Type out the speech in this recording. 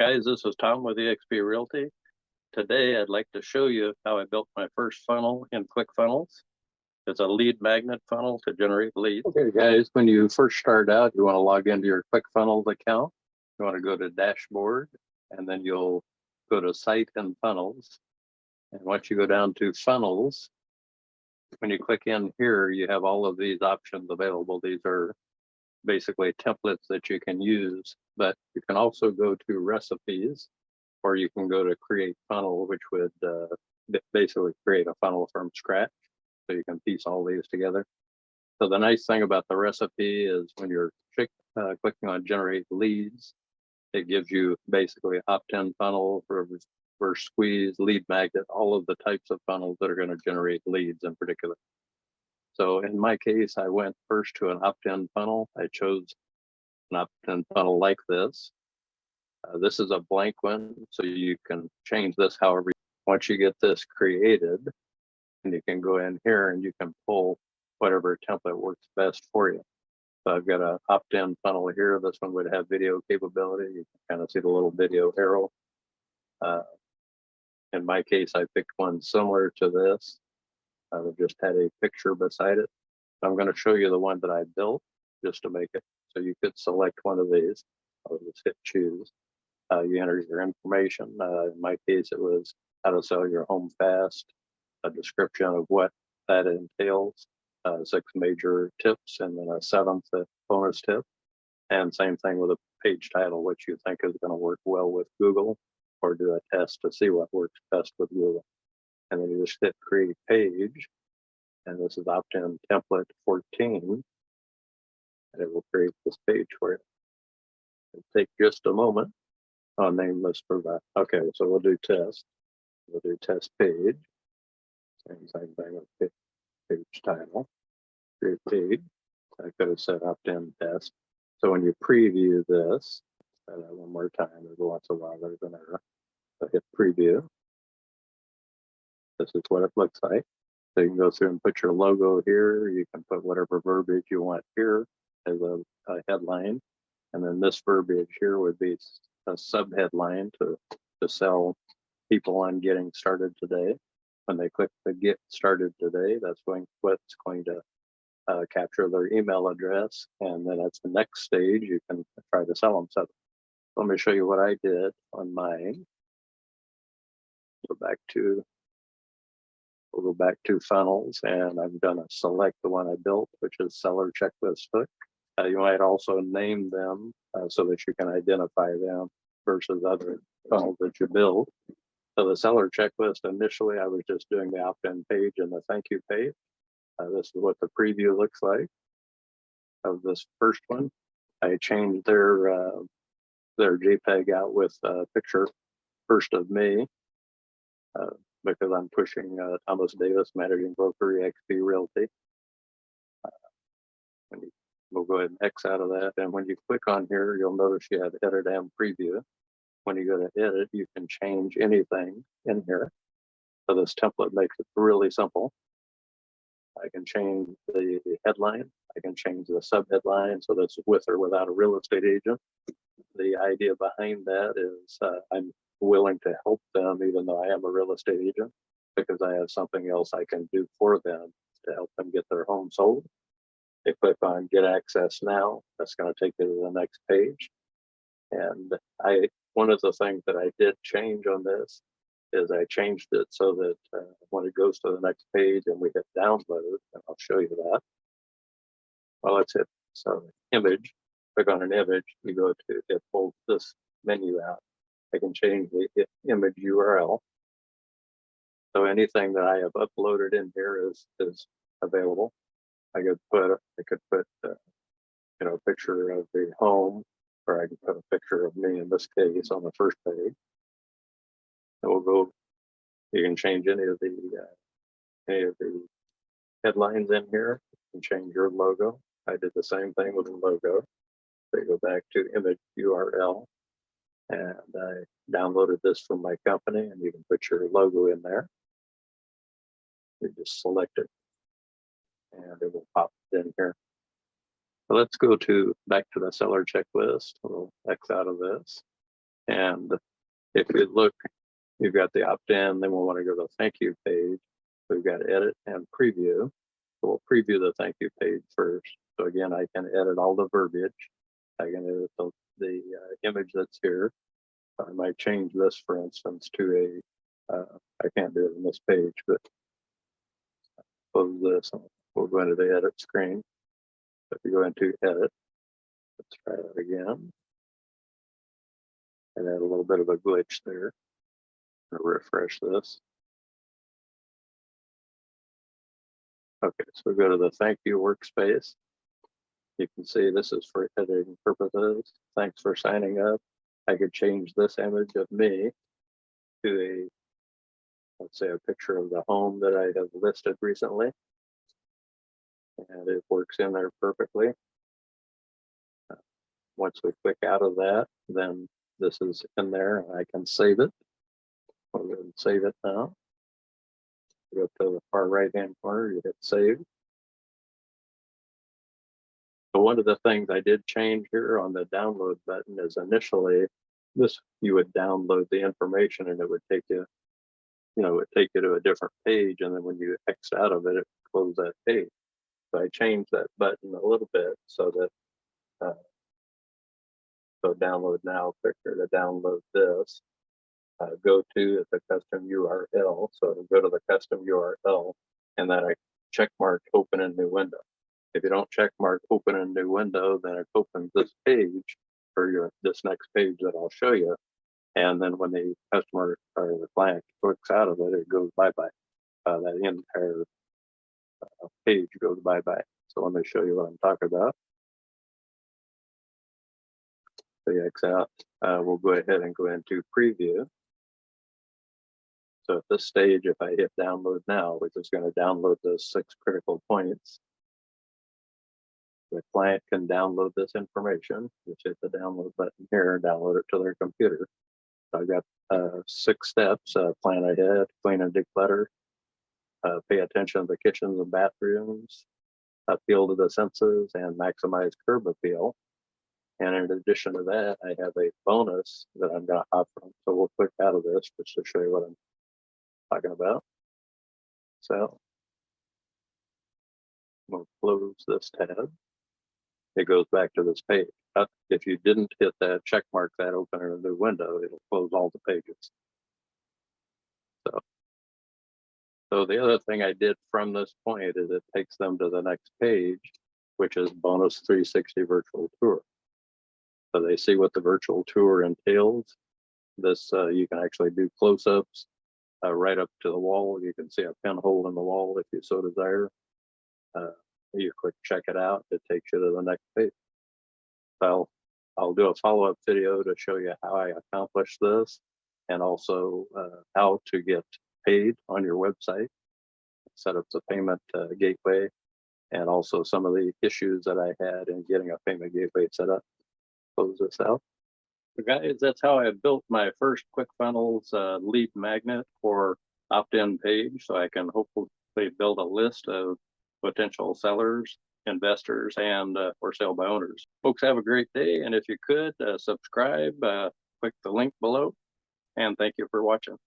Guys, this is Tom with eXp Realty. Today, I'd like to show you how I built my first funnel in Clickfunnels. It's a lead magnet funnel to generate leads. Okay, guys, when you first start out, you want to log into your Clickfunnels account. You want to go to Dashboard, and then you'll go to Site and Funnels. And once you go down to Funnels, when you click in here, you have all of these options available. These are basically templates that you can use, but you can also go to recipes, or you can go to create funnel, which would basically create a funnel from scratch. So you can piece all these together. So the nice thing about the recipe is when you're clicking on generate leads, it gives you basically opt-in funnel, reverse squeeze, lead magnet, all of the types of funnels that are going to generate leads in particular. So in my case, I went first to an opt-in funnel. I chose an opt-in funnel like this. This is a blank one, so you can change this however. Once you get this created, and you can go in here and you can pull whatever template works best for you. So I've got an opt-in funnel here. This one would have video capability. You can kind of see the little video arrow. In my case, I picked one similar to this. That just had a picture beside it. I'm going to show you the one that I built just to make it. So you could select one of these. I'll just hit choose. You enter your information. In my case, it was how to sell your home fast, a description of what that entails, 6 major tips, and then a 7th bonus tip. And same thing with a page title, which you think is going to work well with Google, or do a test to see what works best with Google. And then you just hit create page. And this is opt-in template 14. And it will create this page for you. It'll take just a moment. I'll name this for that. Okay, so we'll do test. We'll do test page. Same thing with page title. Create page. I could have set opt-in test. So when you preview this, one more time, every once in a while there's an error. So hit preview. This is what it looks like. So you can go through and put your logo here. You can put whatever verbiage you want here as a headline. And then this verbiage here would be a subheadline to sell people on getting started today. When they click the get started today, that's what's going to capture their email address. And then at the next stage, you can try to sell them. So let me show you what I did on mine. We'll go back to funnels, and I'm going to select the one I built, which is seller checklist hook. You might also name them so that you can identify them versus other funnels that you build. So the seller checklist, initially, I was just doing the opt-in page and the thank you page. This is what the preview looks like of this first one. I changed their JPEG out with a picture first of me. Because I'm pushing Thomas Davis, managing broker, eXp Realty. We'll go ahead and X out of that. And when you click on here, you'll notice you have edit and preview. When you go to edit, you can change anything in here. So this template makes it really simple. I can change the headline. I can change the subheadline. So that's with or without a real estate agent. The idea behind that is I'm willing to help them, even though I am a real estate agent, because I have something else I can do for them to help them get their home sold. They click on get access now. That's going to take you to the next page. And one of the things that I did change on this is I changed it so that when it goes to the next page and we hit download, and I'll show you that. Well, let's hit image. Click on an image. You go to it pulls this menu out. I can change the image URL. So anything that I have uploaded in here is available. I could put a picture of the home, or I can put a picture of me in this case on the first page. And we'll go. You can change any of the headlines in here. You can change your logo. I did the same thing with the logo. So you go back to image URL. And I downloaded this from my company, and you can put your logo in there. You just select it, and it will pop in here. So let's go back to the seller checklist. We'll X out of this. And if you look, you've got the opt-in, then we'll want to go to the thank you page. We've got edit and preview. So we'll preview the thank you page first. So again, I can edit all the verbiage. I can edit the image that's here. I might change this, for instance, to I can't do it on this page, but close this and we'll go into the edit screen. If you go into edit, let's try that again. And add a little bit of a glitch there. Refresh this. Okay, so we go to the thank you workspace. You can see this is for editing purposes. Thanks for signing up. I could change this image of me to let's say a picture of the home that I have listed recently. And it works in there perfectly. Once we click out of that, then this is in there and I can save it. I'll go and save it now. Go to the far right hand corner, you hit save. So one of the things I did change here on the download button is initially this, you would download the information and it would take you, it would take you to a different page. And then when you X out of it, it closed that page. So I changed that button a little bit so that, so download now, clicker to download this. Go to the custom URL. So go to the custom URL and then I check mark open in new window. If you don't check mark open in new window, then it opens this page for this next page that I'll show you. And then when the customer or the client clicks out of it, it goes bye-bye. That entire page goes bye-bye. So let me show you what I'm talking about. So you X out, we'll go ahead and go into preview. So at this stage, if I hit download now, which is going to download those 6 critical points, the client can download this information. Just hit the download button here and download it to their computer. So I've got 6 steps: plan ahead, clean and declutter, pay attention to the kitchens and bathrooms, appeal to the senses, and maximize curb appeal. And in addition to that, I have a bonus that I'm going to offer. So we'll click out of this just to show you what I'm talking about. So we'll close this tab. It goes back to this page. If you didn't hit that check mark that open in a new window, it'll close all the pages. So the other thing I did from this point is it takes them to the next page, which is bonus 360 virtual tour. So they see what the virtual tour entails. This you can actually do close-ups right up to the wall. You can see a pinhole in the wall if you so desire. You click check it out, it takes you to the next page. I'll do a follow-up video to show you how I accomplished this and also how to get paid on your website, set up the payment gateway, and also some of the issues that I had in getting a payment gateway set up. Close this out. So guys, that's how I built my first Clickfunnels lead magnet for opt-in page, so I can hopefully build a list of potential sellers, investors, and for sale by owners. Folks, have a great day, and if you could subscribe, click the link below, and thank you for watching.